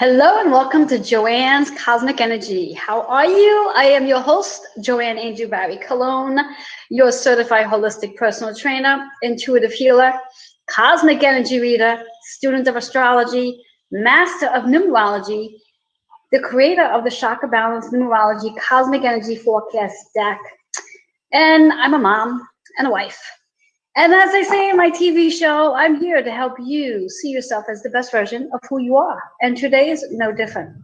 Hello and welcome to Joanne's Cosmic Energy. How are you? I am your host, Joanne Angel Barry Cologne, your certified holistic personal trainer, intuitive healer, cosmic energy reader, student of astrology, master of numerology, the creator of the Chakra Balance Numerology Cosmic Energy Forecast deck. And I'm a mom and a wife. And as I say in my TV show, I'm here to help you see yourself as the best version of who you are. And today is no different.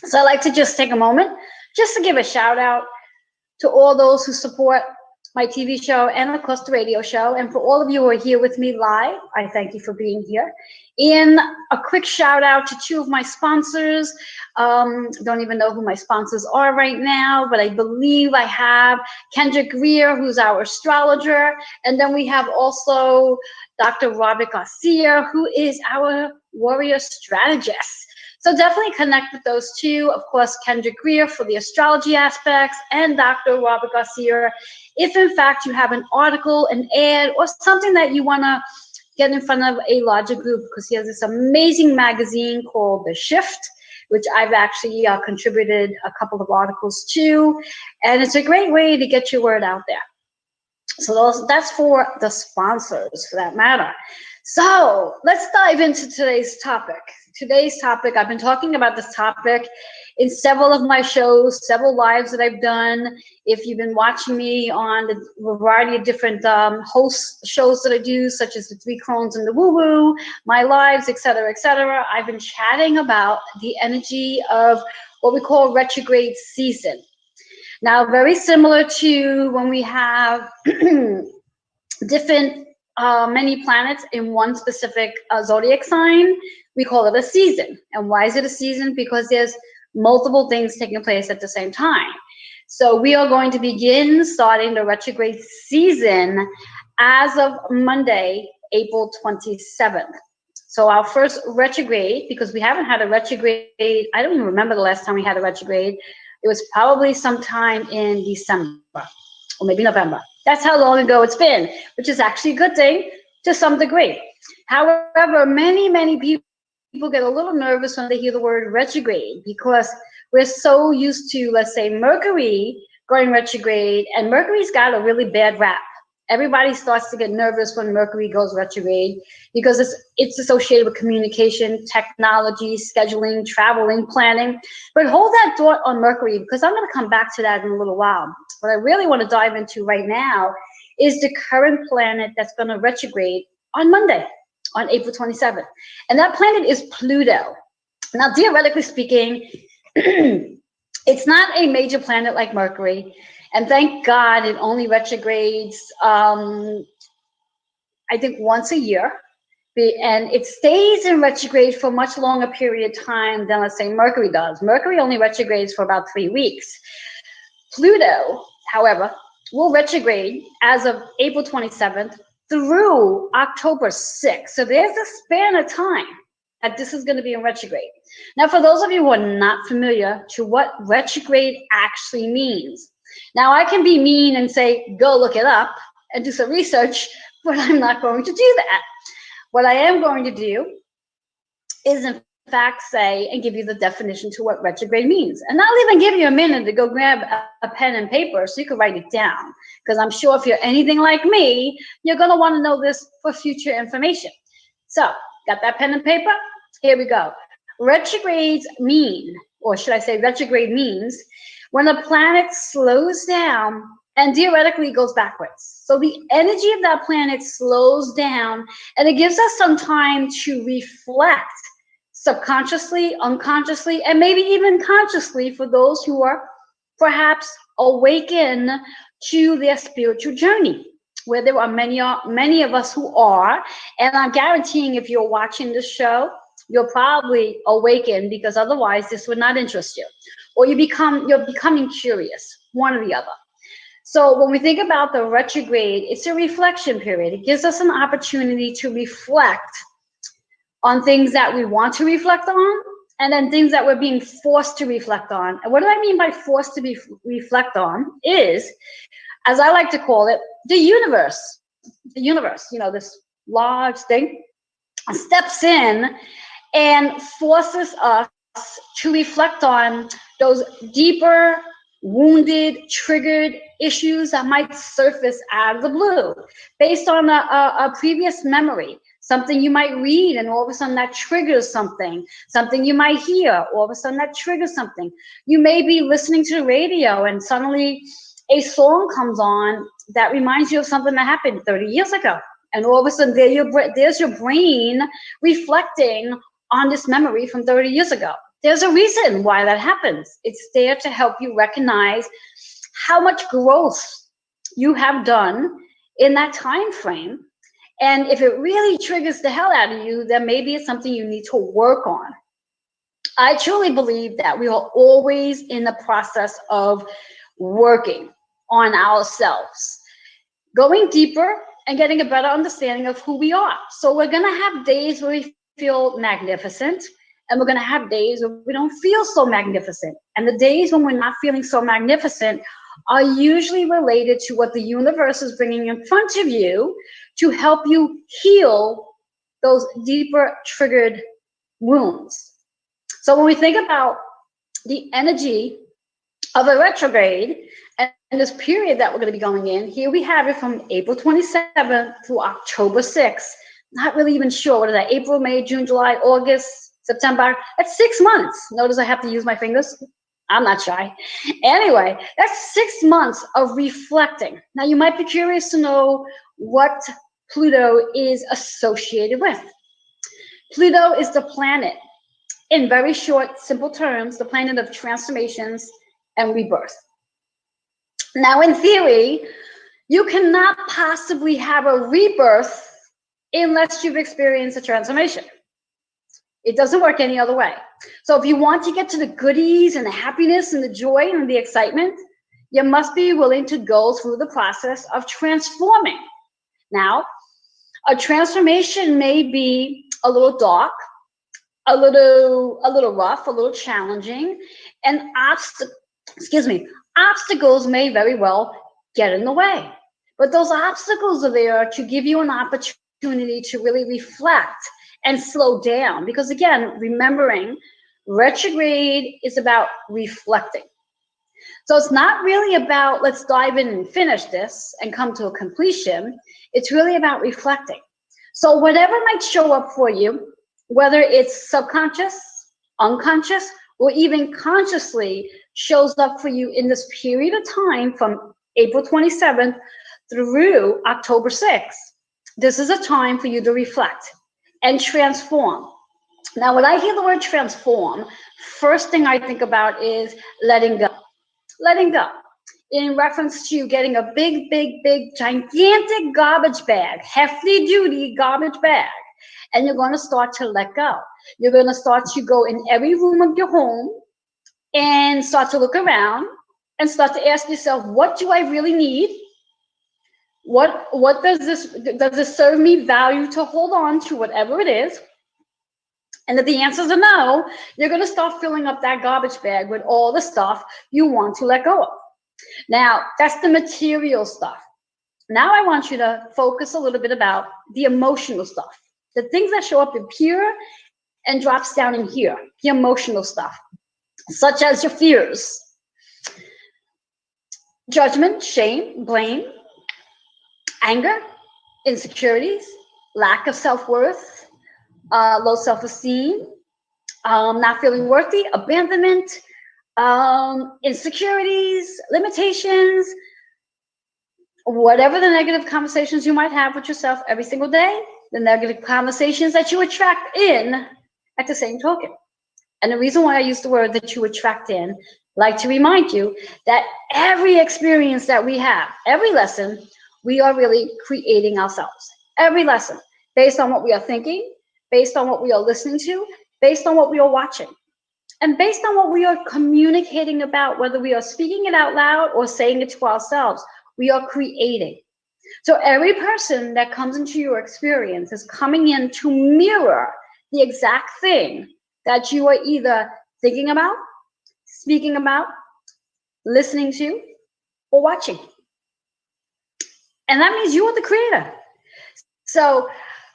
So I'd like to just take a moment just to give a shout out to all those who support my TV show and of course the radio show. And for all of you who are here with me live, I thank you for being here. And a quick shout out to two of my sponsors. Don't even know who my sponsors are right now, but I believe I have Kendrick Greer, who's our astrologer. And then we have also Dr. Robert Garcia, who is our warrior strategist. So definitely connect with those two. Of course, Kendrick Greer for the astrology aspects and Dr. Robert Garcia if in fact you have an article, an ad, or something that you want to get in front of a larger group, because he has this amazing magazine called The Shift, which I've actually contributed a couple of articles to. And it's a great way to get your word out there. So that's for the sponsors, for that matter. So let's dive into today's topic. I've been talking about this topic in several of my shows, several lives that I've done. If you've been watching me on the variety of different host shows that I do, such as the Three Crones and the Woo Woo, my lives, etc., I've been chatting about the energy of what we call retrograde season. Now, very similar to when we have different many planets in one specific zodiac sign, we call it a season. And why is it a season? Because there's multiple things taking place at the same time. So we are going to begin starting the retrograde season as of Monday, April 27th. So our first retrograde, because we haven't had a retrograde, I don't even remember the last time we had a retrograde. It was probably sometime in December or maybe November. That's how long ago it's been, which is actually a good thing to some degree. However, many people get a little nervous when they hear the word retrograde, because we're so used to, let's say, Mercury going retrograde, and Mercury's got a really bad rap. Everybody starts to get nervous when Mercury goes retrograde because it's associated with communication, technology, scheduling, traveling, planning. But hold that thought on Mercury, because I'm going to come back to that in a little while. What I really want to dive into right now is the current planet that's going to retrograde on Monday, on April 27th. And that planet is Pluto. Now, theoretically speaking, it's not a major planet like Mercury. And thank God it only retrogrades, I think, once a year. And it stays in retrograde for a much longer period of time than, let's say, Mercury does. Mercury only retrogrades for about 3 weeks. Pluto, however, will retrograde as of April 27th through October 6th. So there's a span of time that this is going to be in retrograde. Now, for those of you who are not familiar to what retrograde actually means, now I can be mean and say, go look it up and do some research, but I'm not going to do that. What I am going to do is, in fact, say and give you the definition to what retrograde means. And I'll even give you a minute to go grab a pen and paper so you can write it down, because I'm sure if you're anything like me, you're going to want to know this for future information. So, got that pen and paper? Here we go. Retrogrades mean, or should I say retrograde means, when a planet slows down and theoretically goes backwards. So the energy of that planet slows down, and it gives us some time to reflect subconsciously, unconsciously, and maybe even consciously for those who are perhaps awakened to their spiritual journey, where there are many of us who are. And I'm guaranteeing if you're watching this show, you're probably awakened, because otherwise this would not interest you. Or you're becoming curious, one or the other. So when we think about the retrograde, it's a reflection period. It gives us an opportunity to reflect on things that we want to reflect on, and then things that we're being forced to reflect on. And what do I mean by forced to reflect on is, as I like to call it, the universe, this large thing steps in and forces us to reflect on those deeper, wounded, triggered issues that might surface out of the blue based on a previous memory, something you might read and all of a sudden that triggers something you might hear, all of a sudden that triggers something. You may be listening to the radio and suddenly a song comes on that reminds you of something that happened 30 years ago. And all of a sudden there's your brain reflecting on this memory from 30 years ago. There's a reason why that happens. It's there to help you recognize how much growth you have done in that time frame. And if it really triggers the hell out of you, then maybe it's something you need to work on. I truly believe that we are always in the process of working on ourselves, going deeper and getting a better understanding of who we are. So we're going to have days where we feel magnificent, and we're going to have days where we don't feel so magnificent. And the days when we're not feeling so magnificent are usually related to what the universe is bringing in front of you to help you heal those deeper triggered wounds. So when we think about the energy of a retrograde and this period that we're going to be going in, here we have it from April 27th through October 6th. Not really even sure what is that, April, May, June, July, August, September. That's 6 months. Notice I have to use my fingers. I'm not shy. Anyway, that's 6 months of reflecting. Now you might be curious to know what Pluto is associated with. Pluto is the planet, in very short, simple terms, the planet of transformations and rebirth. Now, in theory, you cannot possibly have a rebirth unless you've experienced a transformation. It doesn't work any other way. So if you want to get to the goodies and the happiness and the joy and the excitement, you must be willing to go through the process of transforming. Now, a transformation may be a little dark, a little rough, a little challenging, and obstacles may very well get in the way. But those obstacles are there to give you an opportunity to really reflect and slow down. Because again, remembering, retrograde is about reflecting. So it's not really about let's dive in and finish this and come to a completion. It's really about reflecting. So whatever might show up for you, whether it's subconscious, unconscious, or even consciously shows up for you in this period of time from April 27th through October 6th, this is a time for you to reflect and transform. Now, when I hear the word transform, first thing I think about is letting go. Letting go. In reference to getting a big, gigantic garbage bag, hefty duty garbage bag, and you're going to start to let go. You're going to start to go in every room of your home and start to look around and start to ask yourself, what do I really need? What does this serve me value to hold on to whatever it is? And if the answers are no, you're going to start filling up that garbage bag with all the stuff you want to let go of. Now, that's the material stuff. Now I want you to focus a little bit about the emotional stuff, the things that show up in here and drops down in here, the emotional stuff, such as your fears, judgment, shame, blame, anger, insecurities, lack of self-worth, low self-esteem, not feeling worthy, abandonment, insecurities, limitations, whatever the negative conversations you might have with yourself every single day, the negative conversations that you attract in at the same token. And the reason why I use the word that you attract in, like to remind you that every experience that we have, every lesson, we are really creating ourselves. Every lesson, based on what we are thinking, based on what we are listening to, based on what we are watching, and based on what we are communicating about, whether we are speaking it out loud or saying it to ourselves, we are creating. So every person that comes into your experience is coming in to mirror the exact thing that you are either thinking about, speaking about, listening to, or watching. And that means you are the creator. So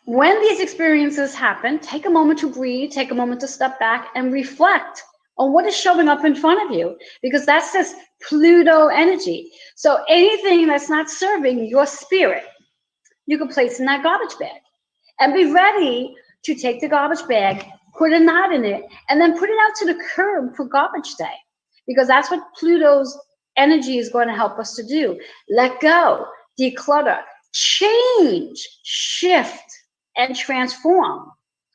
when these experiences happen, take a moment to breathe, take a moment to step back and reflect on what is showing up in front of you, because that's this Pluto energy. So anything that's not serving your spirit, you can place in that garbage bag and be ready to take the garbage bag, put a knot in it, and then put it out to the curb for garbage day, because that's what Pluto's energy is going to help us to do. Let go, declutter, change, shift, and transform,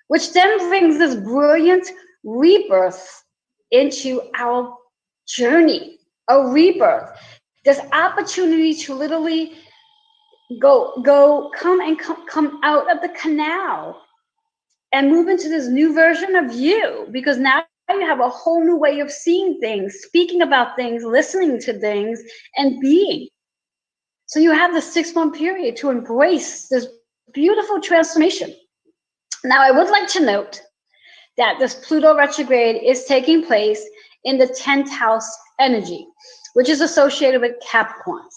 which then brings this brilliant rebirth into our journey, a rebirth. This opportunity to literally come out of the canal and move into this new version of you, because now you have a whole new way of seeing things, speaking about things, listening to things, and being. So you have the 6-month period to embrace this beautiful transformation. Now, I would like to note that this Pluto retrograde is taking place in the 10th house energy, which is associated with Capricorns.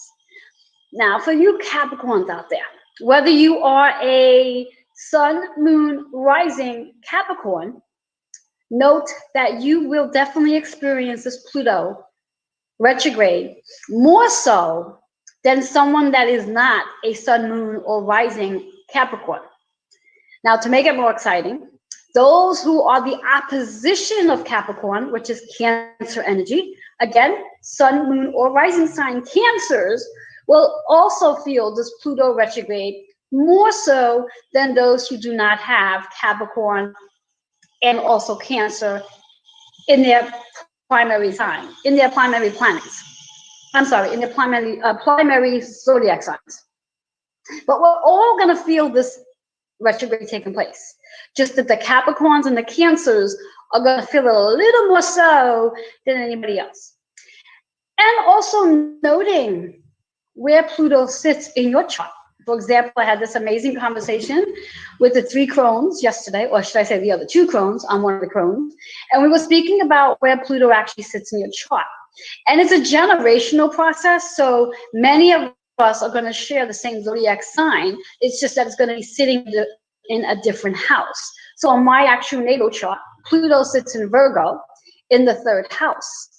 Now, for you Capricorns out there, whether you are a Sun, Moon, Rising Capricorn, note that you will definitely experience this Pluto retrograde more so than someone that is not a Sun, Moon, or Rising Capricorn. Now, to make it more exciting, those who are the opposition of Capricorn, which is Cancer energy, again, Sun, Moon, or Rising sign Cancers, will also feel this Pluto retrograde more so than those who do not have Capricorn and also Cancer in their primary sign, in their primary planets. I'm sorry, in their primary zodiac signs. But we're all going to feel this retrograde taking place. Just that the Capricorns and the Cancers are going to feel it a little more so than anybody else. And also noting where Pluto sits in your chart. For example, I had this amazing conversation with the 3 crones yesterday, or should I say the other 2 crones? I'm one of the crones. And we were speaking about where Pluto actually sits in your chart. And it's a generational process, so many of us are going to share the same zodiac sign. It's just that it's going to be sitting in a different house. So on my actual natal chart, Pluto sits in Virgo in the 3rd house.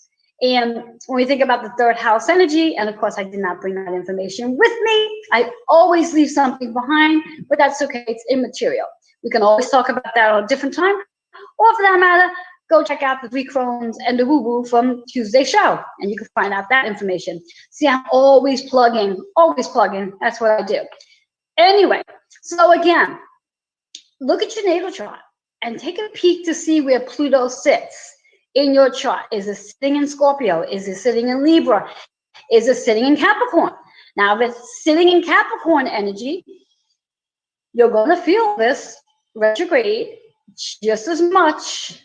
And when we think about the 3rd house energy, and of course I did not bring that information with me, I always leave something behind, but that's okay, it's immaterial. We can always talk about that on a different time, or for that matter, go check out the 3 crones and the woo-woo from Tuesday's show, and you can find out that information. See, I'm always plugging, that's what I do. Anyway, so again, look at your natal chart and take a peek to see where Pluto sits in your chart. Is it sitting in Scorpio? Is it sitting in Libra? Is it sitting in Capricorn? Now, if it's sitting in Capricorn energy, you're going to feel this retrograde just as much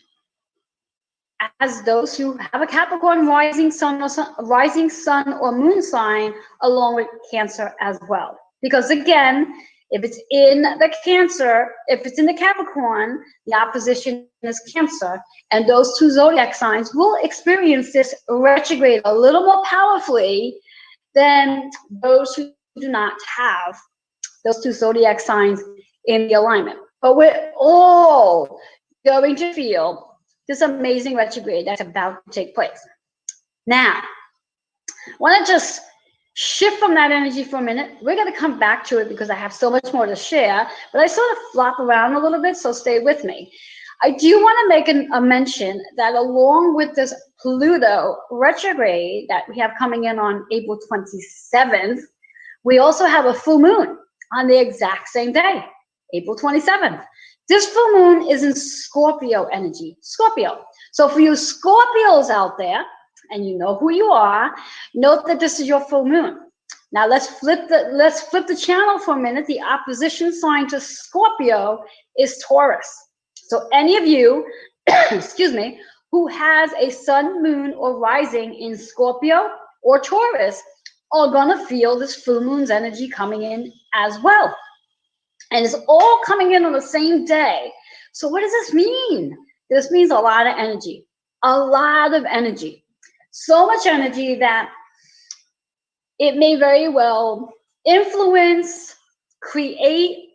as those who have a Capricorn rising sun or moon sign, along with Cancer as well. Because again, if it's in the Cancer, if it's in the Capricorn, the opposition is Cancer, and those 2 zodiac signs will experience this retrograde a little more powerfully than those who do not have those 2 zodiac signs in the alignment. But we're all going to feel this amazing retrograde that's about to take place. Now, I want to just shift from that energy for a minute. We're going to come back to it because I have so much more to share, but I sort of flop around a little bit, so stay with me. I do want to make a mention that along with this Pluto retrograde that we have coming in on April 27th, we also have a full moon on the exact same day, April 27th. This full moon is in Scorpio energy, Scorpio. So for you Scorpios out there, and you know who you are, note that this is your full moon. Now let's flip the channel for a minute. The opposition sign to Scorpio is Taurus. So any of you, excuse me, who has a sun, moon, or rising in Scorpio or Taurus are gonna feel this full moon's energy coming in as well. And it's all coming in on the same day. So what does this mean? This means a lot of energy, a lot of energy. So much energy that it may very well influence, create,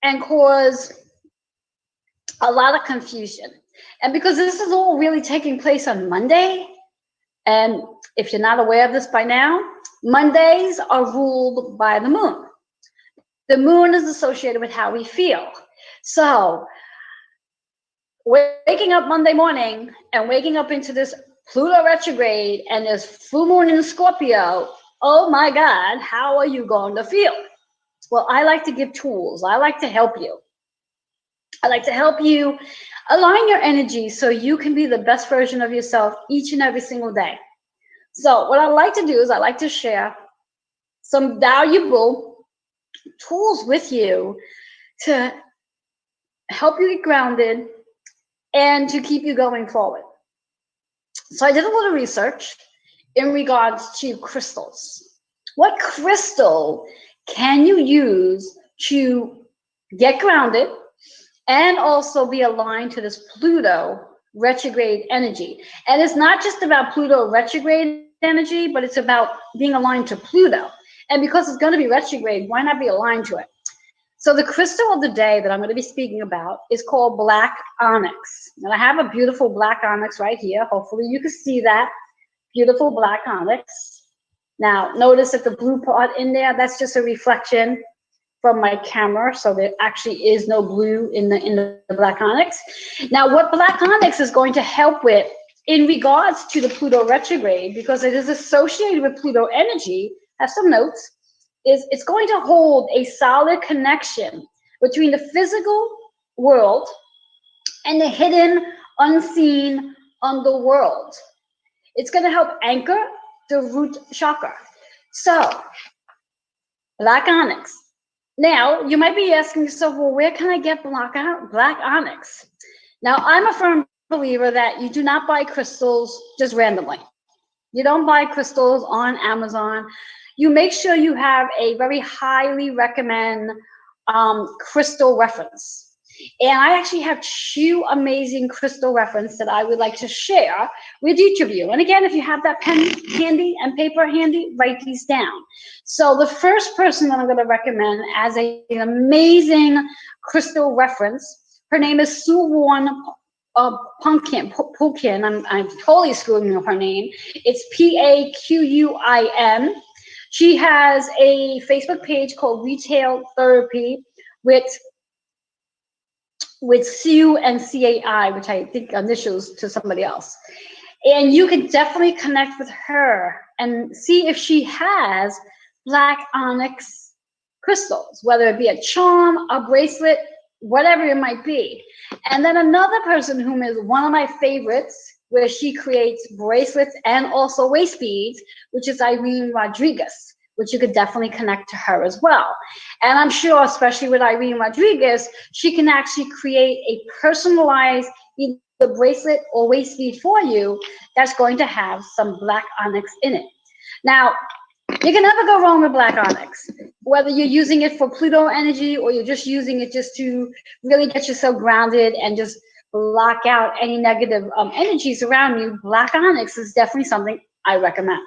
and cause a lot of confusion. And because this is all really taking place on Monday, and if you're not aware of this by now, Mondays are ruled by the moon. The moon is associated with how we feel. So waking up Monday morning and waking up into this Pluto retrograde and this full moon in Scorpio, oh my God, how are you going to feel? Well, I like to give tools. I like to help you. I like to help you align your energy so you can be the best version of yourself each and every single day. So what I like to do is I like to share some valuable tools with you to help you get grounded and to keep you going forward. So I did a little research in regards to crystals. What crystal can you use to get grounded and also be aligned to this Pluto retrograde energy? And it's not just about Pluto retrograde energy, but it's about being aligned to Pluto. And because it's going to be retrograde, why not be aligned to it? So the crystal of the day that I'm going to be speaking about is called black onyx. And I have a beautiful black onyx right here. Hopefully you can see that beautiful black onyx. Now notice that the blue part in there, that's just a reflection from my camera. So there actually is no blue in the black onyx. Now what black onyx is going to help with in regards to the Pluto retrograde, because it is associated with Pluto energy, I have some notes, is it's going to hold a solid connection between the physical world and the hidden, unseen underworld. It's going to help anchor the root chakra. So, black onyx. Now, you might be asking yourself, well, where can I get black onyx? Now, I'm a firm believer that you do not buy crystals just randomly. You don't buy crystals on Amazon. You make sure you have a very highly recommend crystal reference. And I actually have 2 amazing crystal reference that I would like to share with each of you. And again, if you have that pen handy and paper handy, write these down. So the first person that I'm going to recommend as an amazing crystal reference, her name is Suwon Pumpkin. I'm totally screwing up her name. It's Paquin. She has a Facebook page called Retail Therapy with Sue and CAI, which I think initials to somebody else. And you can definitely connect with her and see if she has black onyx crystals, whether it be a charm, a bracelet, whatever it might be. And then another person whom is one of my favorites, where she creates bracelets and also waist beads, which is Irene Rodriguez, which you could definitely connect to her as well. And I'm sure, especially with Irene Rodriguez, she can actually create a personalized either bracelet or waist bead for you that's going to have some black onyx in it. Now, you can never go wrong with black onyx, whether you're using it for Pluto energy or you're just using it just to really get yourself grounded and just block out any negative energies around you. Black onyx is definitely something I recommend.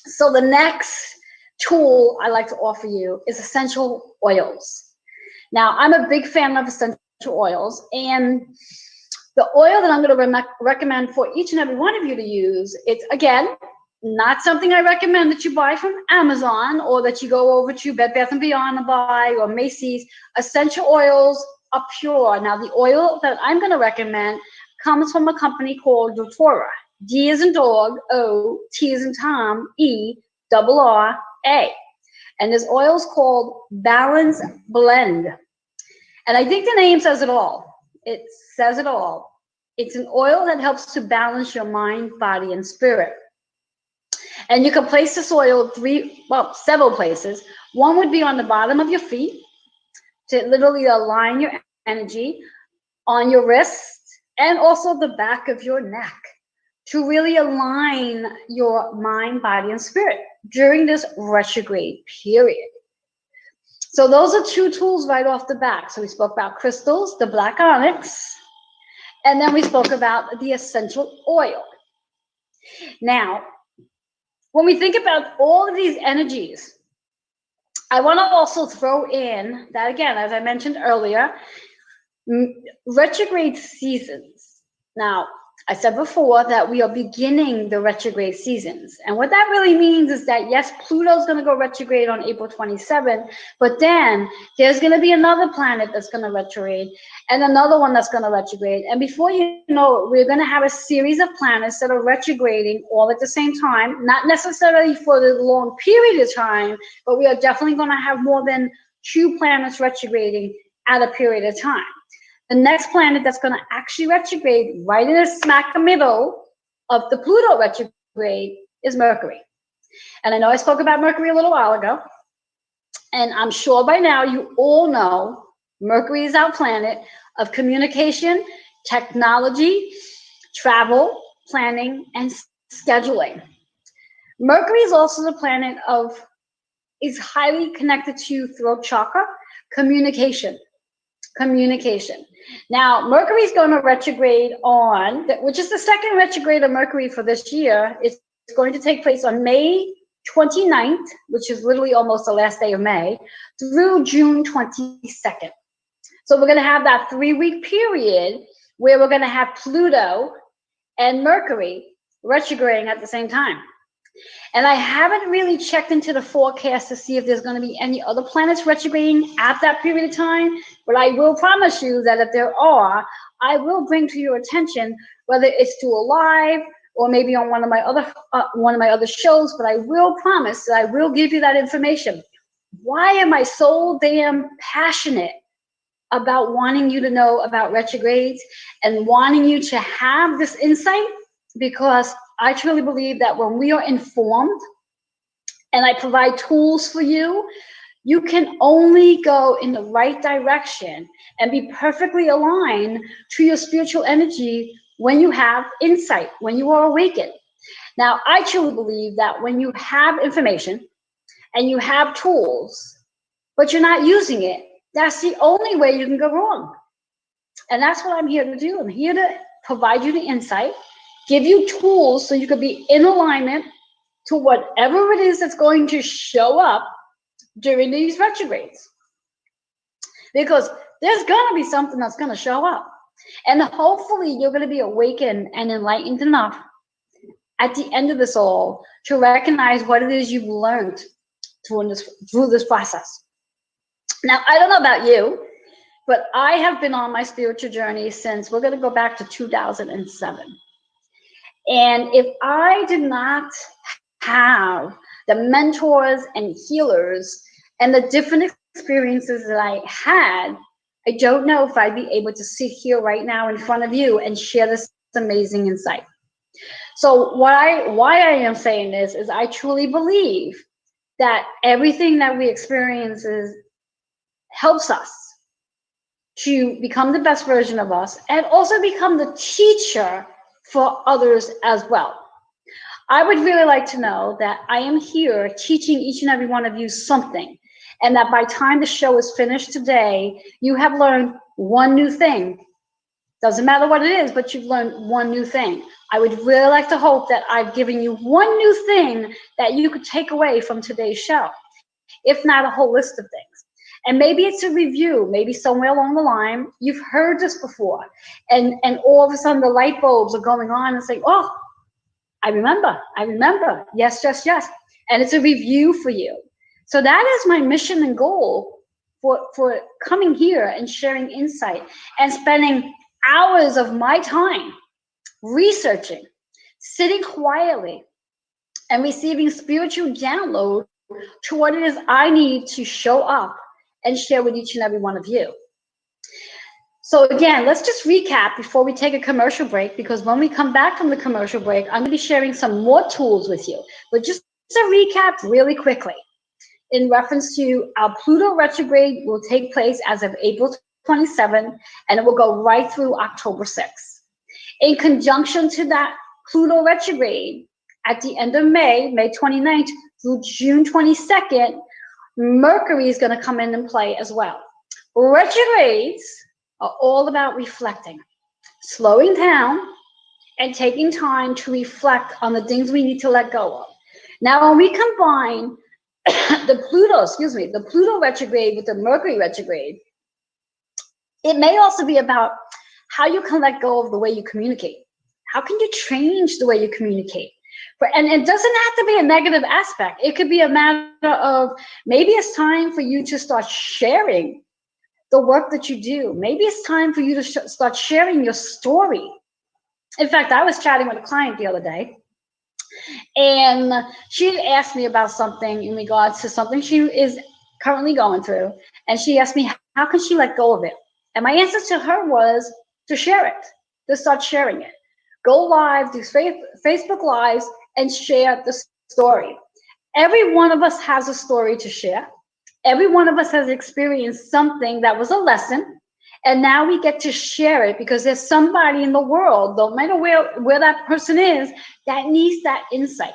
So the next tool I like to offer you is essential oils. Now, I'm a big fan of essential oils, and the oil that I'm going to recommend for each and every one of you to use, it's, again, not something I recommend that you buy from Amazon or that you go over to Bed Bath & Beyond and buy, or Macy's. Essential oils are pure. Now, the oil that I'm going to recommend comes from a company called doTERRA. D as in dog, O, T as in Tom, E, R-R-A. And this oil is called Balance Blend. And I think the name says it all. It says it all. It's an oil that helps to balance your mind, body, and spirit. And you can place this oil several places. One would be on the bottom of your feet to literally align your energy, on your wrist, and also the back of your neck to really align your mind, body, and spirit during this retrograde period. So those are 2 tools right off the bat. So we spoke about crystals, the black onyx, and then we spoke about the essential oil. Now, when we think about all of these energies I want to also throw in that, again, as I mentioned earlier, retrograde seasons. Now, I said before that we are beginning the retrograde seasons. And what that really means is that, yes, Pluto's going to go retrograde on April 27th, but then there's going to be another planet that's going to retrograde and another one that's going to retrograde. And before you know it, we're going to have a series of planets that are retrograding all at the same time, not necessarily for the long period of time, but we are definitely going to have more than 2 planets retrograding at a period of time. The next planet that's going to actually retrograde right in the smack middle of the Pluto retrograde is Mercury. And I know I spoke about Mercury a little while ago, and I'm sure by now you all know Mercury is our planet of communication, technology, travel, planning, and scheduling. Mercury is also the planet is highly connected to throat chakra, communication. Now, Mercury is going to retrograde which is the second retrograde of Mercury for this year. It's going to take place on May 29th, which is literally almost the last day of May, through June 22nd. So we're going to have that 3-week period where we're going to have Pluto and Mercury retrograding at the same time. And I haven't really checked into the forecast to see if there's going to be any other planets retrograding at that period of time, but I will promise you that if there are, I will bring to your attention, whether it's to a live or maybe on one of my other shows, but I will promise that I will give you that information. Why am I so damn passionate about wanting you to know about retrogrades and wanting you to have this insight? Because I truly believe that when we are informed and I provide tools for you, you can only go in the right direction and be perfectly aligned to your spiritual energy when you have insight, when you are awakened. Now, I truly believe that when you have information and you have tools, but you're not using it, that's the only way you can go wrong. And that's what I'm here to do. I'm here to provide you the insight, give you tools so you can be in alignment to whatever it is that's going to show up during these retrogrades. Because there's going to be something that's going to show up. And hopefully you're going to be awakened and enlightened enough at the end of this all to recognize what it is you've learned through this process. Now, I don't know about you, but I have been on my spiritual journey since, we're going to go back to 2007. And if I did not have the mentors and healers and the different experiences that I had, I don't know if I'd be able to sit here right now in front of you and share this amazing insight. So why I am saying this is I truly believe that everything that we experience helps us to become the best version of us and also become the teacher for others as well. I would really like to know that I am here teaching each and every one of you something, and that by the time the show is finished today, you have learned one new thing. Doesn't matter what it is, but you've learned one new thing. I would really like to hope that I've given you one new thing that you could take away from today's show, if not a whole list of things. And maybe it's a review, maybe somewhere along the line, you've heard this before, and all of a sudden the light bulbs are going on and saying, oh, I remember, yes. And it's a review for you. So that is my mission and goal for coming here and sharing insight and spending hours of my time researching, sitting quietly, and receiving spiritual download to what it is I need to show up and share with each and every one of you. So again, let's just recap before we take a commercial break, because when we come back from the commercial break, I'm going to be sharing some more tools with you. But just to recap really quickly, in reference to our Pluto retrograde will take place as of April 27th, and it will go right through October 6th. In conjunction to that Pluto retrograde, at the end of May 29th through June 22nd, Mercury is going to come in and play as well. Retrogrades are all about reflecting, slowing down, and taking time to reflect on the things we need to let go of. Now, when we combine the Pluto retrograde with the Mercury retrograde, it may also be about how you can let go of the way you communicate. How can you change the way you communicate? And it doesn't have to be a negative aspect. It could be a matter of maybe it's time for you to start sharing the work that you do. Maybe it's time for you to start sharing your story. In fact, I was chatting with a client the other day, and she asked me about something in regards to something she is currently going through. And she asked me, how can she let go of it? And my answer to her was to share it, to start sharing it. Go live, do Facebook Lives, and share the story. Every one of us has a story to share. Every one of us has experienced something that was a lesson, and now we get to share it because there's somebody in the world, no matter where that person is, that needs that insight.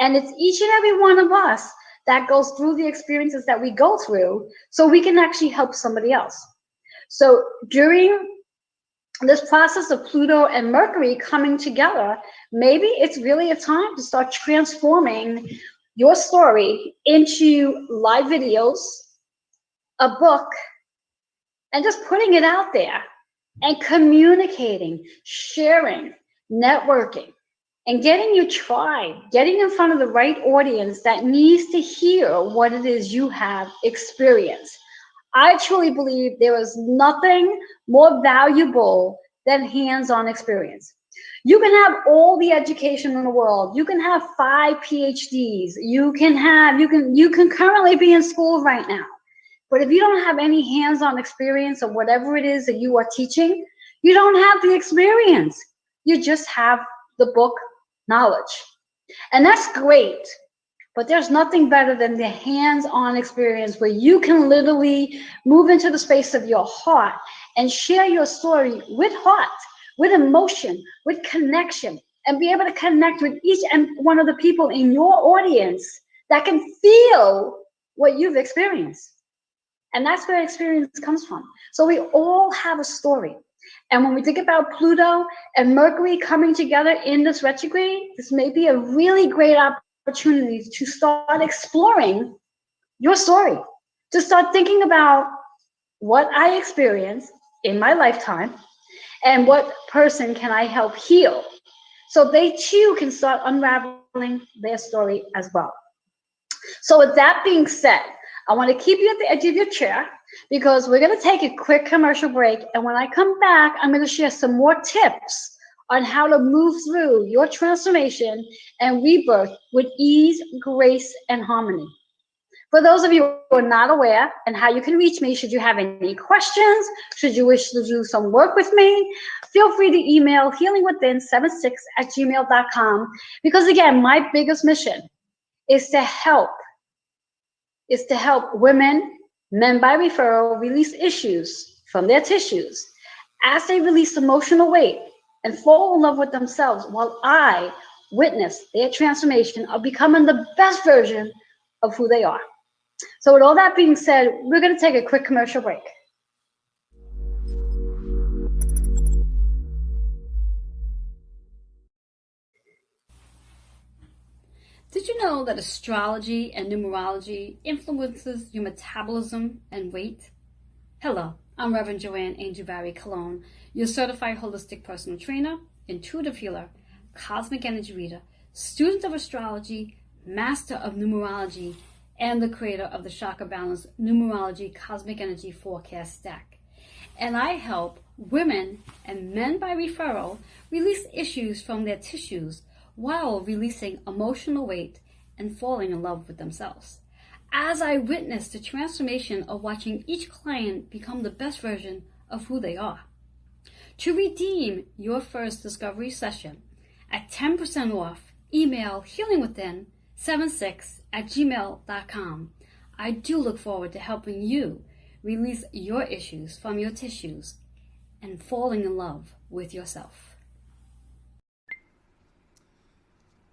And it's each and every one of us that goes through the experiences that we go through so we can actually help somebody else. So during this process of Pluto and Mercury coming together, maybe it's really a time to start transforming your story into live videos, a book, and just putting it out there and communicating, sharing, networking, and getting your tribe, getting in front of the right audience that needs to hear what it is you have experienced. I truly believe there is nothing more valuable than hands-on experience. You can have all the education in the world. You can have 5 PhDs. You can currently be in school right now. But if you don't have any hands-on experience of whatever it is that you are teaching, you don't have the experience. You just have the book knowledge. And that's great. But there's nothing better than the hands-on experience where you can literally move into the space of your heart and share your story with heart, with emotion, with connection, and be able to connect with each and one of the people in your audience that can feel what you've experienced. And that's where experience comes from. So we all have a story. And when we think about Pluto and Mercury coming together in this retrograde, this may be a really great opportunity to start exploring your story, to start thinking about what I experienced in my lifetime and what person can I help heal, so they too can start unraveling their story as well. So with that being said, I want to keep you at the edge of your chair because we're going to take a quick commercial break. And when I come back, I'm going to share some more tips on how to move through your transformation and rebirth with ease, grace, and harmony. For those of you who are not aware and how you can reach me, should you have any questions, should you wish to do some work with me, feel free to email healingwithin76@gmail.com. Because again, my biggest mission is to help women, men by referral, release issues from their tissues as they release emotional weight and fall in love with themselves while I witness their transformation of becoming the best version of who they are. So with all that being said, we're going to take a quick commercial break. Did you know that astrology and numerology influences your metabolism and weight? Hello, I'm Reverend Joanne Angel Barry Cologne, your certified holistic personal trainer, intuitive healer, cosmic energy reader, student of astrology, master of numerology, and the creator of the Chakra Balance Numerology Cosmic Energy Forecast Stack. And I help women and men by referral release issues from their tissues while releasing emotional weight and falling in love with themselves. As I witness the transformation of watching each client become the best version of who they are. To redeem your first discovery session at 10% off, email healingwithin76@gmail.com. I do look forward to helping you release your issues from your tissues and falling in love with yourself.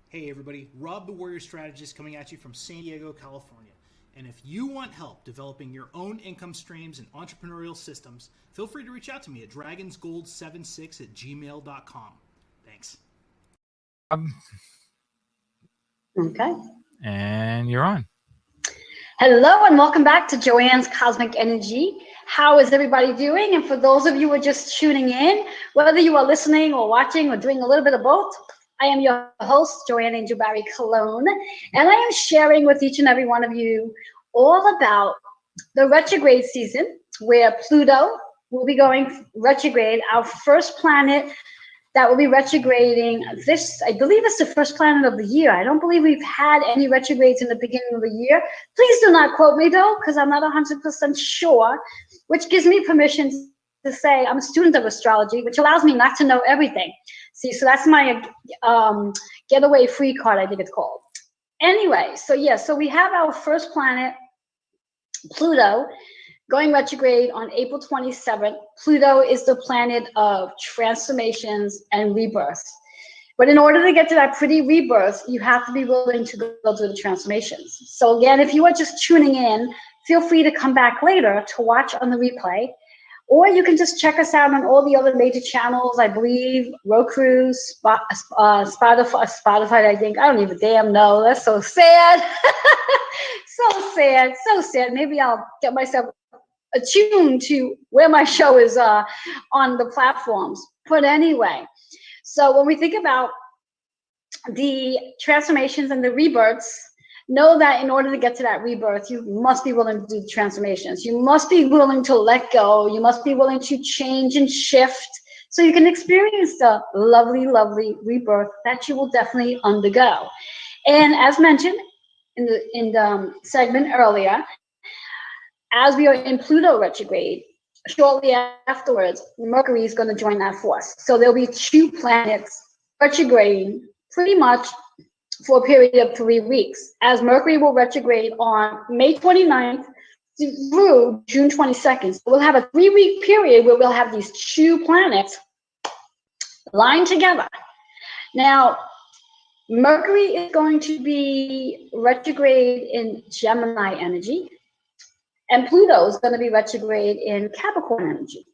Hey everybody, Rob the Warrior Strategist coming at you from San Diego, California. And if you want help developing your own income streams and entrepreneurial systems, feel free to reach out to me at dragonsgold76@gmail.com. Thanks. Okay. And you're on. Hello and welcome back to Joanne's Cosmic Energy. How is everybody doing? And for those of you who are just tuning in, whether you are listening or watching or doing a little bit of both, I am your host, Joanne Angel Barry Cologne, and I am sharing with each and every one of you all about the retrograde season where Pluto will be going retrograde, our first planet that will be retrograding this, I believe it's the first planet of the year. I don't believe we've had any retrogrades in the beginning of the year. Please do not quote me though, because I'm not 100% sure, which gives me permission to say I'm a student of astrology, which allows me not to know everything. See, so that's my getaway free card, I think it's called. Anyway, so yeah, so we have our first planet, Pluto, going retrograde on April 27th. Pluto is the planet of transformations and rebirth. But in order to get to that pretty rebirth, you have to be willing to go through the transformations. So again, if you are just tuning in, feel free to come back later to watch on the replay. Or you can just check us out on all the other major channels, I believe, Roku, Spotify, I think. I don't even damn know. That's so sad. So sad, so sad. Maybe I'll get myself attuned to where my show is on the platforms. But anyway, so when we think about the transformations and the rebirths, know that in order to get to that rebirth, you must be willing to do the transformations. You must be willing to let go. You must be willing to change and shift so you can experience the lovely, lovely rebirth that you will definitely undergo. And as mentioned in the segment earlier, as we are in Pluto retrograde, shortly afterwards, Mercury is going to join that force. So there'll be two planets retrograding pretty much for a period of 3 weeks, as Mercury will retrograde on May 29th through June 22nd. So we'll have a 3-week period where we'll have these two planets lying together. Now, Mercury is going to be retrograde in Gemini energy, and Pluto is going to be retrograde in Capricorn energy.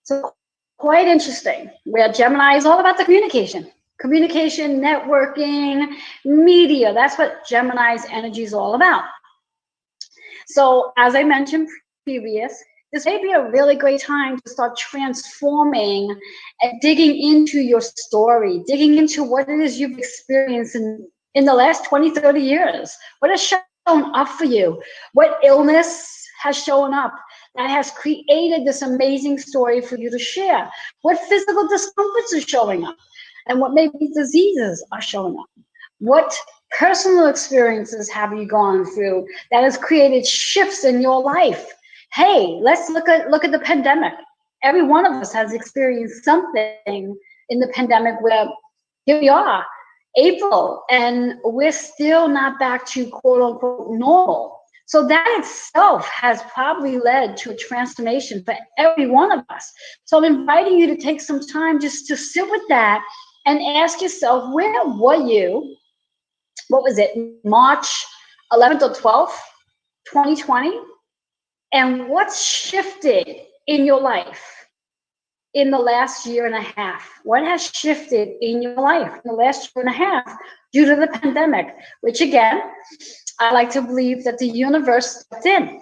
So quite interesting, where Gemini is all about the communication, networking, media. That's what Gemini's energy is all about. So as I mentioned previous, this may be a really great time to start transforming and digging into your story, digging into what it is you've experienced in the last 20, 30 years. What has shown up for you? What illness has shown up that has created this amazing story for you to share? What physical discomforts are showing up? And what maybe diseases are showing up? What personal experiences have you gone through that has created shifts in your life? Hey, let's look at the pandemic. Every one of us has experienced something in the pandemic where here we are, April, and we're still not back to quote unquote normal. So that itself has probably led to a transformation for every one of us. So I'm inviting you to take some time just to sit with that and ask yourself, where were you? What was it, March 11th or 12th, 2020? And what's shifted in your life in the last year and a half? What has shifted in your life in the last year and a half due to the pandemic? Which again, I like to believe that the universe stepped in,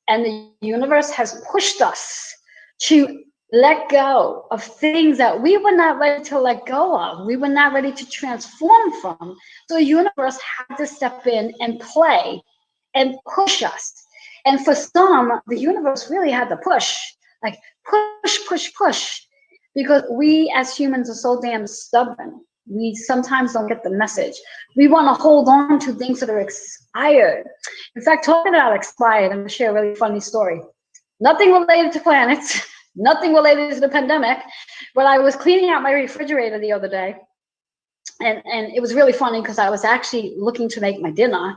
and the universe has pushed us to let go of things that we were not ready to let go of. We were not ready to transform from. So the universe had to step in and play and push us. And for some, the universe really had to push, like push, because we as humans are so damn stubborn. We sometimes don't get the message. We want to hold on to things that are expired. In fact, talking about expired, I'm going to share a really funny story. Nothing related to planets, nothing related to the pandemic, but I was cleaning out my refrigerator the other day, and it was really funny because I was actually looking to make my dinner,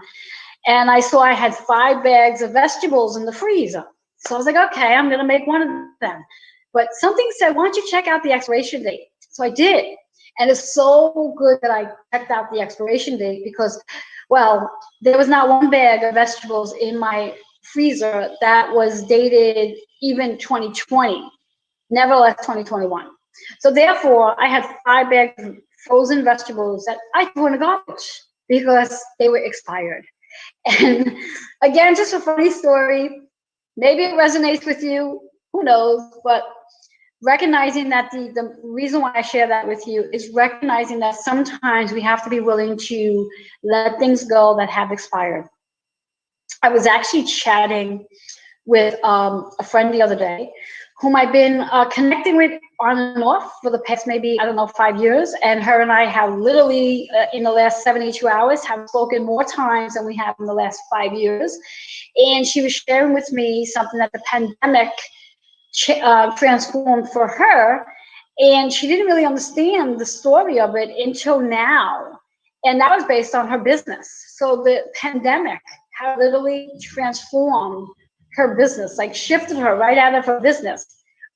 and I saw I had 5 bags of vegetables in the freezer. So I was like, okay, I'm going to make one of them. But something said, why don't you check out the expiration date? So I did. And it's so good that I checked out the expiration date because, well, there was not one bag of vegetables in my freezer that was dated even 2020, nevertheless 2021. So therefore, I had 5 bags of frozen vegetables that I threw in the garbage because they were expired. And again, just a funny story. Maybe it resonates with you. Who knows? But recognizing that the reason why I share that with you is recognizing that sometimes we have to be willing to let things go that have expired. I was actually chatting with a friend the other day whom I've been connecting with on and off for the past maybe, I don't know, 5 years. And her and I have literally in the last 72 hours have spoken more times than we have in the last 5 years. And she was sharing with me something that the pandemic transformed for her. And she didn't really understand the story of it until now. And that was based on her business. So the pandemic had literally transformed her business, like shifted her right out of her business,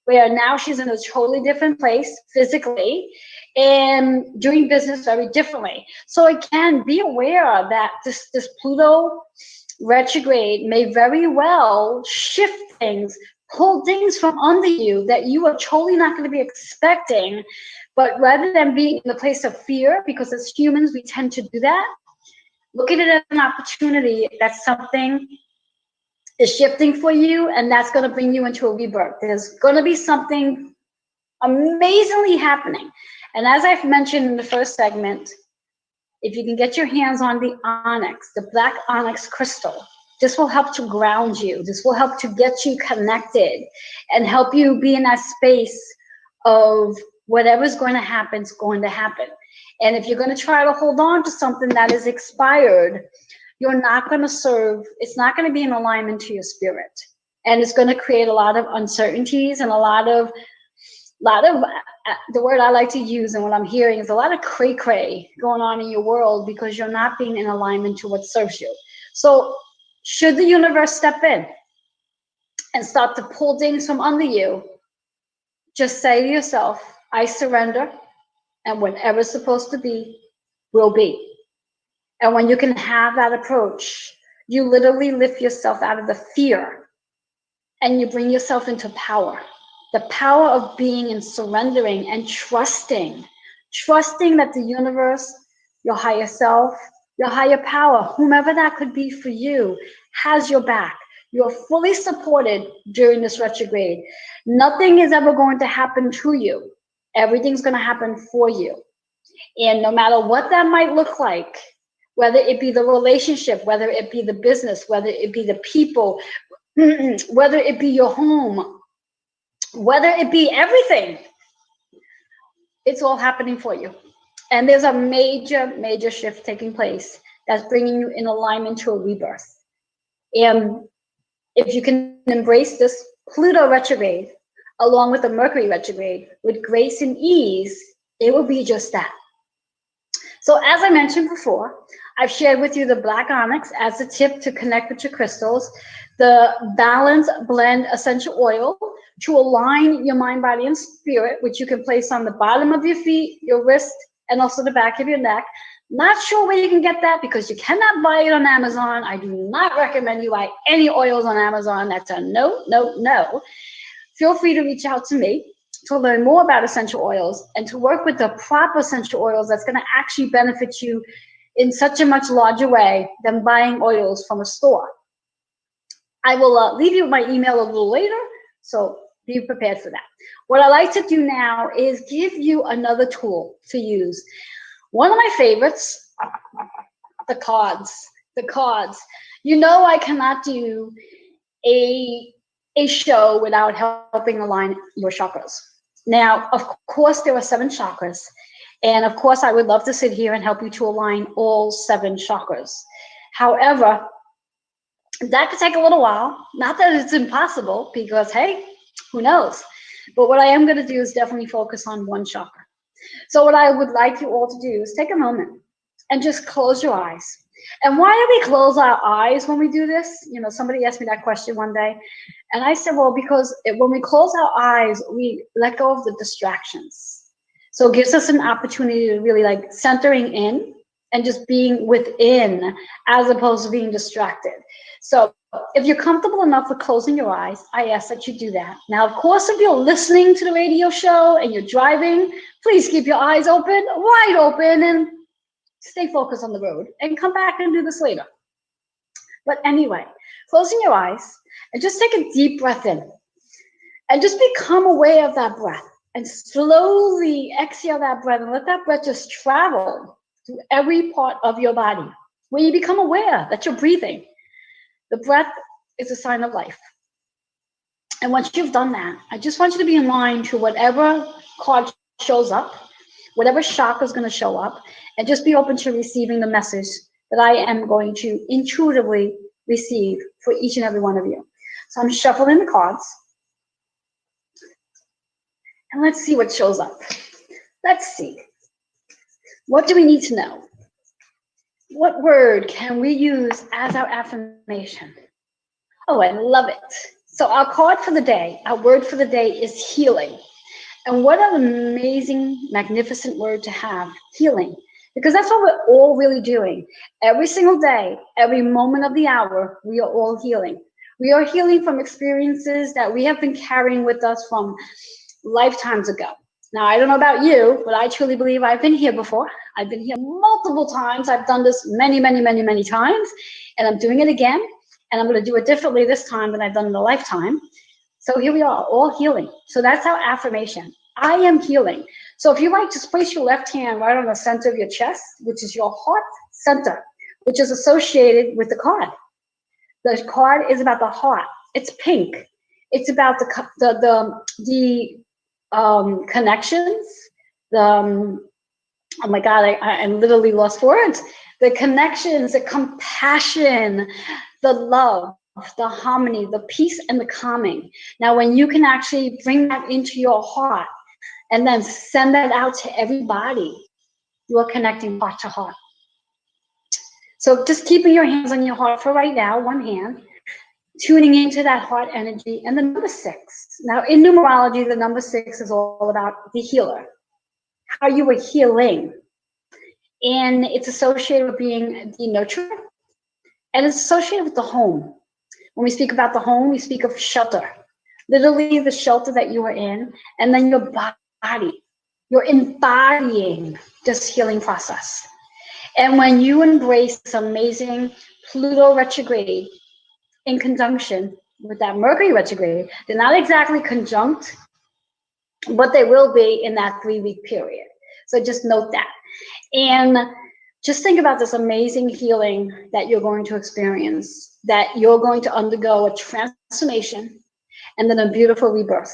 where now she's in a totally different place physically and doing business very differently. So again, be aware that this Pluto retrograde may very well shift things, pull things from under you that you are totally not going to be expecting. But rather than being in the place of fear, because as humans we tend to do that, look at it as an opportunity that something is shifting for you, and that's going to bring you into a rebirth. There's going to be something amazingly happening. And as I've mentioned in the first segment, if you can get your hands on the onyx, the black onyx crystal, this will help to ground you. This will help to get you connected and help you be in that space of whatever's going to happen is going to happen. And if you're going to try to hold on to something that is expired, you're not going to serve, it's not going to be in alignment to your spirit. And it's going to create a lot of uncertainties and a lot of the word I like to use and what I'm hearing is a lot of cray-cray going on in your world because you're not being in alignment to what serves you. So should the universe step in and start to pull things from under you, just say to yourself, I surrender, and whatever's supposed to be, will be. And when you can have that approach, you literally lift yourself out of the fear and you bring yourself into power. The power of being and surrendering and trusting that the universe, your higher self, your higher power, whomever that could be for you, has your back. You're fully supported during this retrograde. Nothing is ever going to happen to you. Everything's going to happen for you. And no matter what that might look like, whether it be the relationship, whether it be the business, whether it be the people, whether it be your home, whether it be everything, it's all happening for you. And there's a major, major shift taking place that's bringing you in alignment to a rebirth. And if you can embrace this Pluto retrograde, along with the Mercury retrograde, with grace and ease, it will be just that. So as I mentioned before, I've shared with you the black onyx as a tip to connect with your crystals, the balance blend essential oil to align your mind, body, and spirit, which you can place on the bottom of your feet, your wrist, and also the back of your neck. Not sure where you can get that because you cannot buy it on Amazon. I do not recommend you buy any oils on Amazon. That's a no, no, no. Feel free to reach out to me to learn more about essential oils and to work with the proper essential oils that's going to actually benefit you in such a much larger way than buying oils from a store. I will leave you my email a little later, so be prepared for that. What I like to do now is give you another tool to use. One of my favorites, the cards. The cards. You know I cannot do a show without helping align your chakras. Now, of course, there are 7 chakras. And of course, I would love to sit here and help you to align all 7 chakras. However, that could take a little while. Not that it's impossible, because hey, who knows? But what I am going to do is definitely focus on one chakra. So what I would like you all to do is take a moment and just close your eyes. And why do we close our eyes when we do this? You know, somebody asked me that question one day. And I said, well, because when we close our eyes, we let go of the distractions. So it gives us an opportunity to really like centering in and just being within as opposed to being distracted. So if you're comfortable enough with closing your eyes, I ask that you do that. Now, of course, if you're listening to the radio show and you're driving, please keep your eyes open, wide open, and stay focused on the road and come back and do this later. But anyway, closing your eyes and just take a deep breath in and just become aware of that breath and slowly exhale that breath and let that breath just travel through every part of your body where you become aware that you're breathing. The breath is a sign of life. And once you've done that, I just want you to be in line to whatever card shows up, whatever chakra is going to show up, and just be open to receiving the message that I am going to intuitively receive for each and every one of you. So I'm shuffling the cards. And let's see what shows up. Let's see. What do we need to know? What word can we use as our affirmation? Oh, I love it. So our card for the day, our word for the day is healing. And what an amazing, magnificent word to have, healing. Because that's what we're all really doing. Every single day, every moment of the hour, we are all healing. We are healing from experiences that we have been carrying with us from lifetimes ago. Now, I don't know about you, but I truly believe I've been here before. I've been here multiple times. I've done this many, many, many, many times, and I'm doing it again. And I'm going to do it differently this time than I've done in a lifetime. So here we are, all healing. So that's our affirmation. I am healing. So if you like, just place your left hand right on the center of your chest, which is your heart center, which is associated with the card. The card is about the heart. It's pink. It's about the connections. Oh my God, I literally lost words. The connections, the compassion, the love, the harmony, the peace, and the calming. Now, when you can actually bring that into your heart and then send that out to everybody, you are connecting heart to heart. So just keeping your hands on your heart for right now, one hand, tuning into that heart energy, and the number 6. Now, in numerology, the number 6 is all about the healer, how you are healing. And it's associated with being the nurturer, and it's associated with the home. When we speak about the home, we speak of shelter, literally the shelter that you are in, and then your body. You're embodying this healing process. And when you embrace this amazing Pluto retrograde in conjunction with that Mercury retrograde, they're not exactly conjunct, but they will be in that 3-week period. So just note that. And just think about this amazing healing that you're going to experience, that you're going to undergo a transformation and then a beautiful rebirth.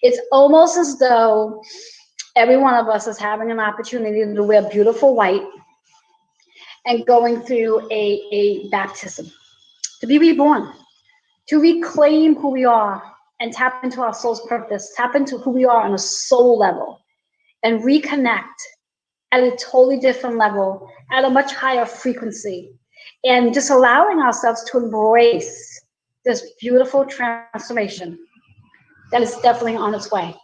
It's almost as though every one of us is having an opportunity to wear beautiful white and going through a baptism, to be reborn, to reclaim who we are and tap into our soul's purpose, tap into who we are on a soul level, and reconnect at a totally different level, at a much higher frequency, and just allowing ourselves to embrace this beautiful transformation that is definitely on its way.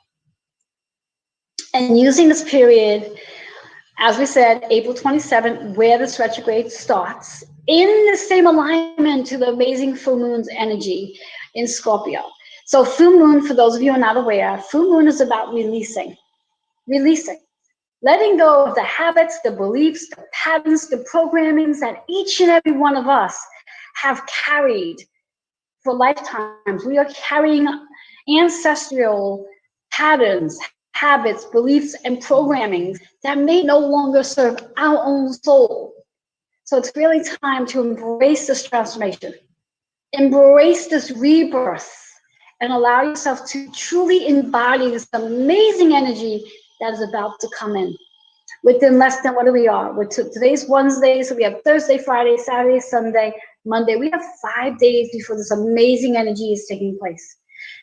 And using this period, as we said, April 27th, where this retrograde starts, in the same alignment to the amazing full moon's energy in Scorpio. So full moon, for those of you who are not aware, full moon is about releasing, letting go of the habits, the beliefs, the patterns, the programmings that each and every one of us have carried for lifetimes. We are carrying ancestral patterns, habits, beliefs, and programmings that may no longer serve our own soul. So it's really time to embrace this transformation, embrace this rebirth, and allow yourself to truly embody this amazing energy that is about to come in. Within less than, what do we are? Today's Wednesday, so we have Thursday, Friday, Saturday, Sunday, Monday. We have 5 days before this amazing energy is taking place.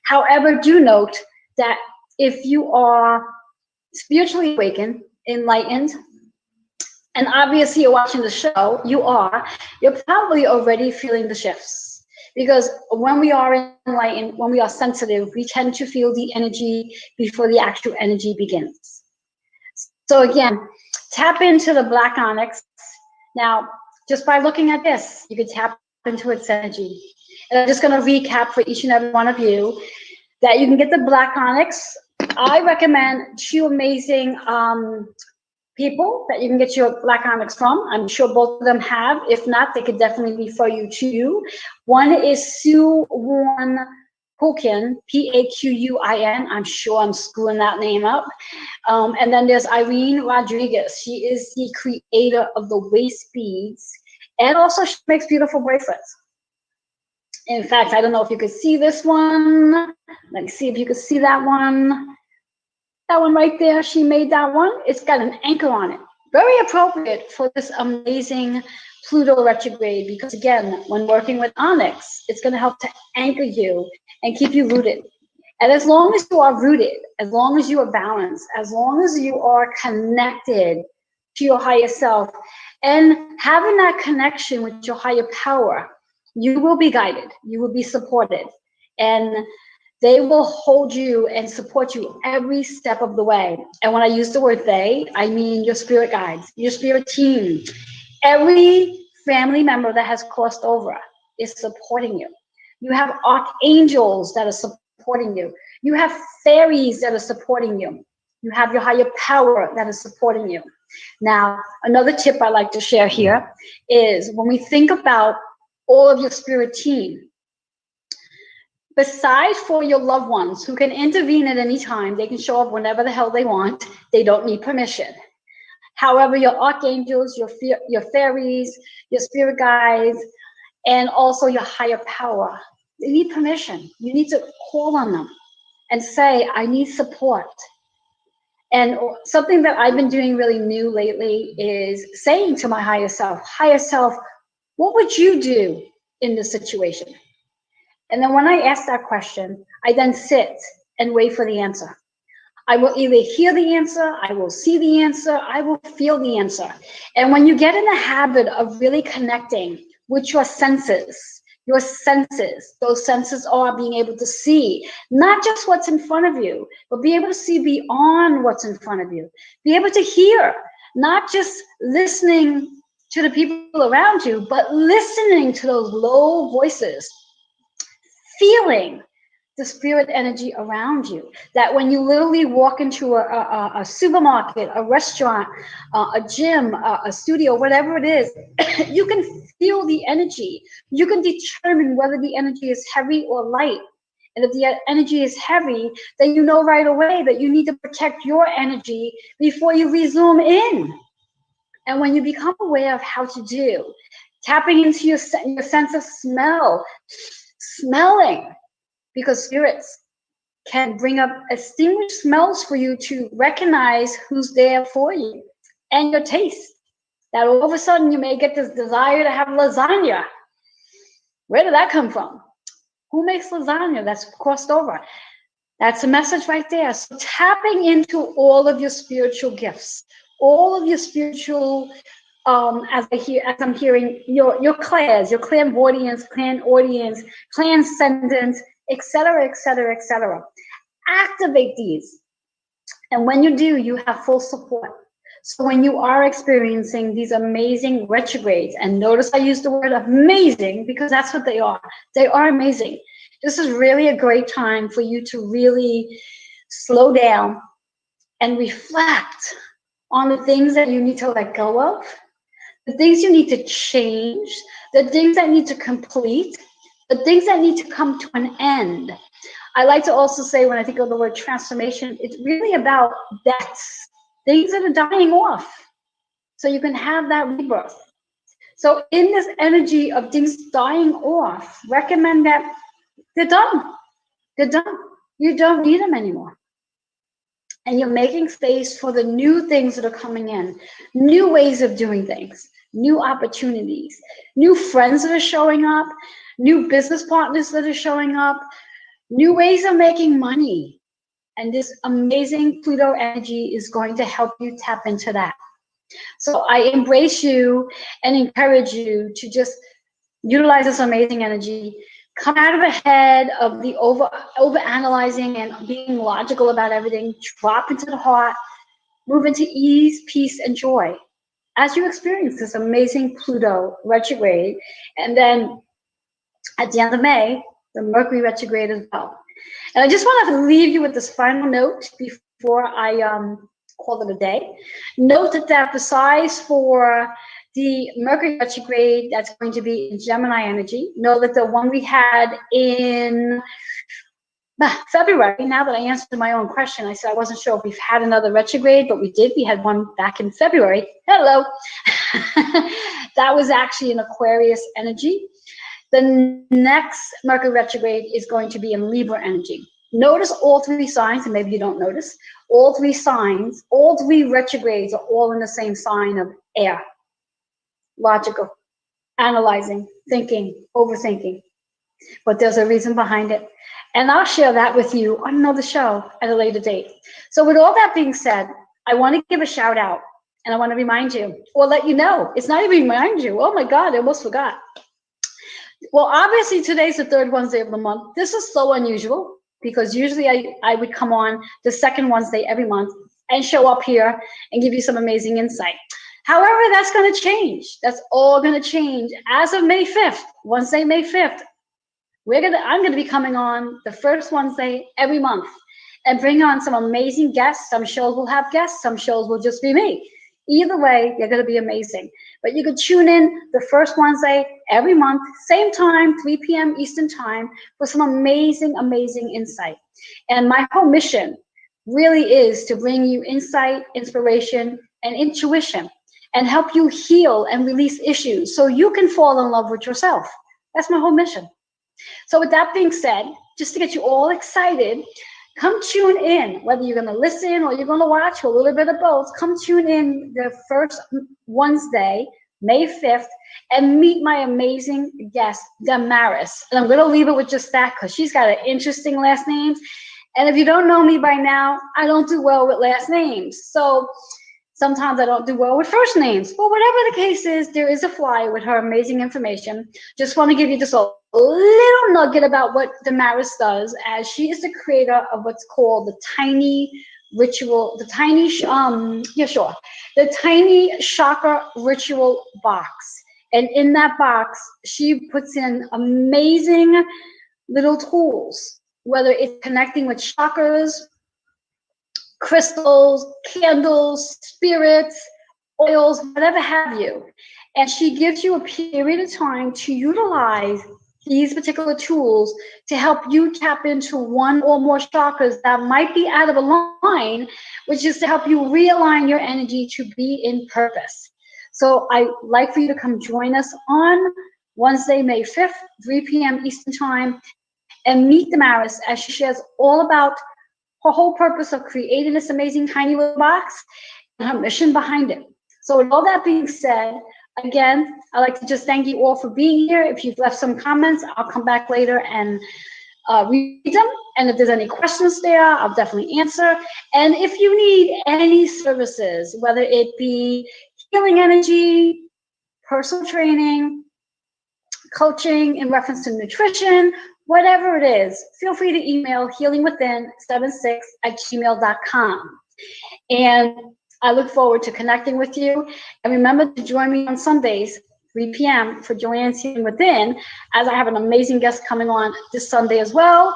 However, do note that if you are spiritually awakened, enlightened, and obviously you're watching the show, you're probably already feeling the shifts. Because when we are enlightened, when we are sensitive, we tend to feel the energy before the actual energy begins. So again, tap into the black onyx. Now, just by looking at this, you can tap into its energy. And I'm just going to recap for each and every one of you that you can get the black onyx. I recommend 2 amazing people that you can get your black onyx from. I'm sure both of them have. If not, they could definitely refer you to. One is Sue Warren Pulkin, Paquin. I'm sure I'm screwing that name up. And then there's Irene Rodriguez. She is the creator of the waist beads, and also she makes beautiful bracelets. In fact, I don't know if you could see this one. Let me see if you could see that one. That one right there, she made that one. It's got an anchor on it. Very appropriate for this amazing Pluto retrograde, because again, when working with onyx, it's going to help to anchor you and keep you rooted. And as long as you are rooted, as long as you are balanced, as long as you are connected to your higher self and having that connection with your higher power, you will be guided, you will be supported, and they will hold you and support you every step of the way. And when I use the word they, I mean your spirit guides, your spirit team. Every family member that has crossed over is supporting you. You have archangels that are supporting you. You have fairies that are supporting you. You have your higher power that is supporting you. Now, another tip I like to share here is when we think about all of your spirit team, besides for your loved ones who can intervene at any time, they can show up whenever the hell they want. They don't need permission. However, your archangels, your fairies, your spirit guides, and also your higher power, they need permission. You need to call on them and say, I need support. And something that I've been doing really new lately is saying to my higher self, what would you do in this situation? And then when I ask that question, I then sit and wait for the answer. I will either hear the answer, I will see the answer, I will feel the answer. And when you get in the habit of really connecting with your senses, those senses are being able to see not just what's in front of you, but be able to see beyond what's in front of you. Be able to hear, not just listening to the people around you, but listening to those low voices, feeling the spirit energy around you. That when you literally walk into a supermarket, a restaurant, a gym, a studio, whatever it is, you can feel the energy. You can determine whether the energy is heavy or light. And if the energy is heavy, then you know right away that you need to protect your energy before you resume in. And when you become aware of how to do, tapping into your sense of smell, smelling, because spirits can bring up distinguished smells for you to recognize who's there for you, and your taste. That all of a sudden you may get this desire to have lasagna. Where did that come from? Who makes lasagna? That's crossed over. That's a message right there. So tapping into all of your spiritual gifts, all of your spiritual, as I'm hearing your clairs, your clairvoyance, clairaudience, transcendence, etc., etc., etc. Activate these, and when you do, you have full support. So when you are experiencing these amazing retrogrades, and notice I use the word amazing because that's what they are. They are amazing. This is really a great time for you to really slow down and reflect on the things that you need to let go of, the things you need to change, the things that need to complete, the things that need to come to an end. I like to also say, when I think of the word transformation, it's really about deaths, things that are dying off, so you can have that rebirth. So in this energy of things dying off, recommend that they're done. They're done. You don't need them anymore. And you're making space for the new things that are coming in, new ways of doing things, new opportunities, new friends that are showing up, new business partners that are showing up, new ways of making money. And this amazing Pluto energy is going to help you tap into that. So I embrace you and encourage you to just utilize this amazing energy. Come out of the head of the over analyzing and being logical about everything. Drop into the heart, move into ease, peace, and joy as you experience this amazing Pluto retrograde. And then at the end of May, the Mercury retrograde as well. And I just want to leave you with this final note before I call it a day. Note that besides for the Mercury retrograde that's going to be in Gemini energy, know that the one we had in February, now that I answered my own question, I said I wasn't sure if we've had another retrograde, but we did. We had one back in February. Hello. That was actually in Aquarius energy. The next Mercury retrograde is going to be in Libra energy. Notice all three signs, and maybe you don't notice, all three signs, all three retrogrades are all in the same sign of air. Logical, analyzing, thinking, overthinking. But there's a reason behind it. And I'll share that with you on another show at a later date. So with all that being said, I want to give a shout out, and I want to remind you, or let you know, it's not even remind you, oh my God, I almost forgot. Well, obviously today's the third Wednesday of the month. This is so unusual because usually I would come on the second Wednesday every month and show up here and give you some amazing insight. However, that's going to change. That's all going to change as of May 5th, Wednesday, May 5th. I'm going to be coming on the first Wednesday every month and bring on some amazing guests. Some shows will have guests, some shows will just be me. Either way, they're going to be amazing. But you can tune in the first Wednesday every month, same time, 3 p.m. Eastern time, for some amazing, amazing insight. And my whole mission really is to bring you insight, inspiration, and intuition, and help you heal and release issues so you can fall in love with yourself. That's my whole mission. So with that being said, just to get you all excited, come tune in, whether you're going to listen or you're going to watch, or a little bit of both. Come tune in the first Wednesday, May 5th, and meet my amazing guest, Damaris. And I'm going to leave it with just that because she's got an interesting last name. And if you don't know me by now, I don't do well with last names. So sometimes I don't do well with first names. But whatever the case is, there is a flyer with her amazing information. Just want to give you just a little nugget about what Damaris does, as she is the creator of what's called the tiny ritual, the tiny chakra ritual box. And in that box, she puts in amazing little tools, whether it's connecting with chakras, crystals, candles, spirits, oils, whatever have you. And she gives you a period of time to utilize these particular tools to help you tap into one or more chakras that might be out of line, which is to help you realign your energy to be in purpose. So I'd like for you to come join us on Wednesday, May 5th, 3 p.m. Eastern time, and meet Damaris as she shares all about her whole purpose of creating this amazing tiny little box and her mission behind it. So with all that being said, again, I'd like to just thank you all for being here. If you've left some comments, I'll come back later and read them. And if there's any questions there, I'll definitely answer. And if you need any services, whether it be healing energy, personal training, coaching in reference to nutrition, whatever it is, feel free to email healingwithin76@gmail.com. And I look forward to connecting with you. And remember to join me on Sundays, 3 p.m. for Joanne's Healing Within, as I have an amazing guest coming on this Sunday as well.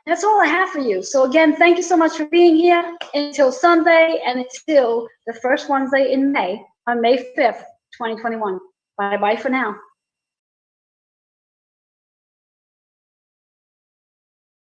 That's all I have for you. So again, thank you so much for being here until Sunday and until the first Wednesday in May, on May 5th, 2021. Bye-bye for now.